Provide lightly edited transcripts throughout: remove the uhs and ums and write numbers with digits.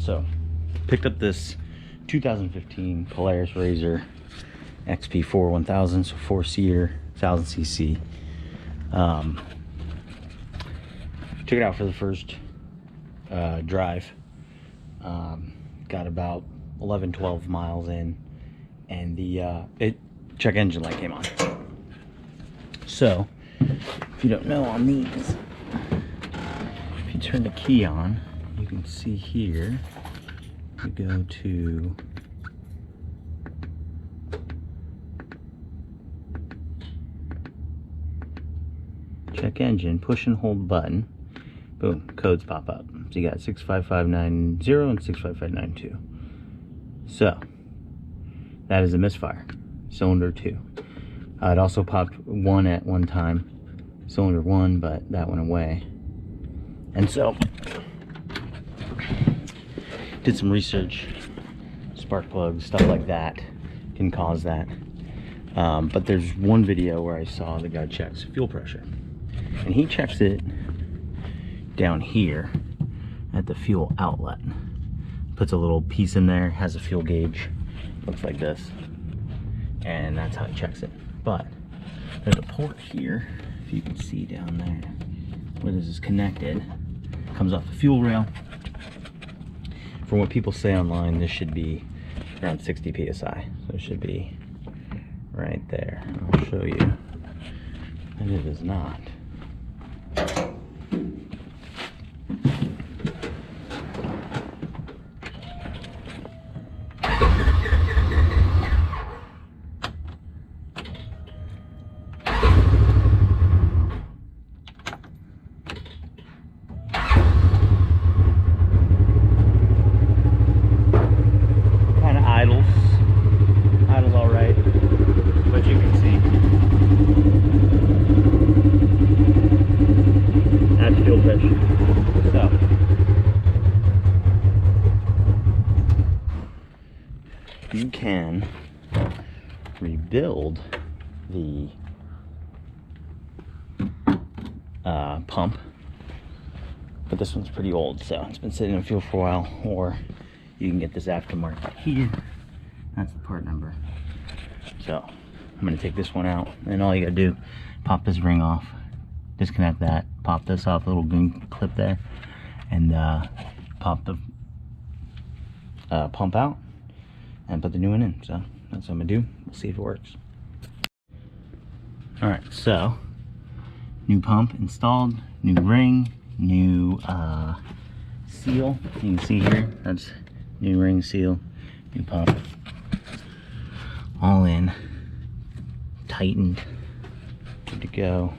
So picked up this 2015 Polaris RZR XP4 1000, so 4-seater, 1000cc. Took it out for the first drive. Got about 11-12 miles in, and the check engine light came on. So if you don't know, on these, if you turn the key on, you can see here, you go to check engine, push and hold button, boom, codes pop up. So you got 65590 and 65592. So that is a MisFire, cylinder 2. It also popped 1 at one time, cylinder 1, but that went away. And so did some research, spark plugs, stuff like that can cause that. But there's one video where I saw the guy checks fuel pressure, and he checks it down here at the fuel outlet. Puts a little piece in there, has a fuel gauge, looks like this, and that's how he checks it. But there's a port here, if you can see down there, where this is connected. Comes off the fuel rail. From what people say online, this should be around 60 psi, so it should be right there. I'll show you, and it is not. Idles all right, but you can see that's fuel pressure. So you can rebuild the pump, but this one's pretty old, so it's been sitting in fuel for a while. Or you can get this aftermarket here. That's the part number. So I'm gonna take this one out, and all you gotta do, pop this ring off, disconnect that, pop this off, a little green clip there, and pop the pump out and put the new one in. So that's what I'm gonna do. We'll see if it works. All right, so new pump installed, new ring, new seal. You can see here, that's new ring, seal, new pump. All in, tightened, good to go.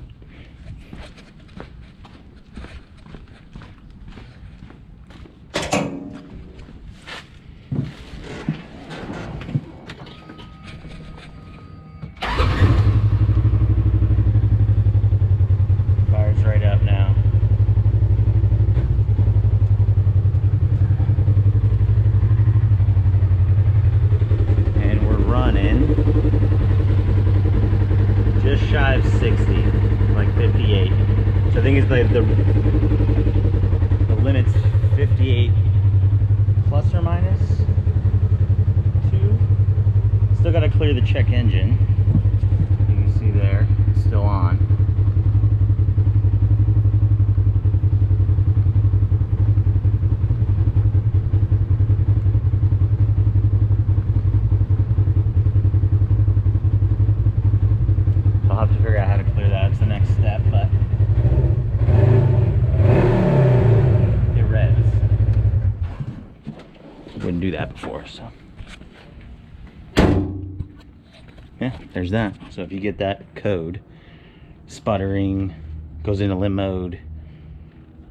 Fire's right up now. Just shy of 60, like 58. So I think it's like the limit's 58 plus or minus 2. Still got to clear the check engine. You can see there, it's still on. I'll have to figure out how to clear that. It's the next step, but it revs. Wouldn't do that before, so yeah, there's that. So if you get that code, sputtering, goes into limp mode,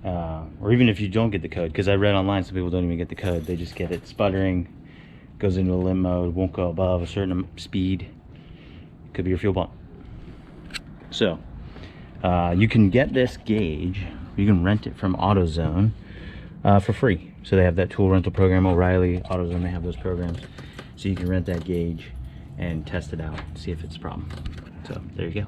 or even if you don't get the code, because I read online some people don't even get the code, they just get it sputtering, goes into a limp mode, won't go above a certain speed, could be your fuel pump. So you can get this gauge, you can rent it from AutoZone for free. So they have that tool rental program. O'Reilly, AutoZone, they have those programs. So you can rent that gauge and test it out, see if it's a problem. So there you go.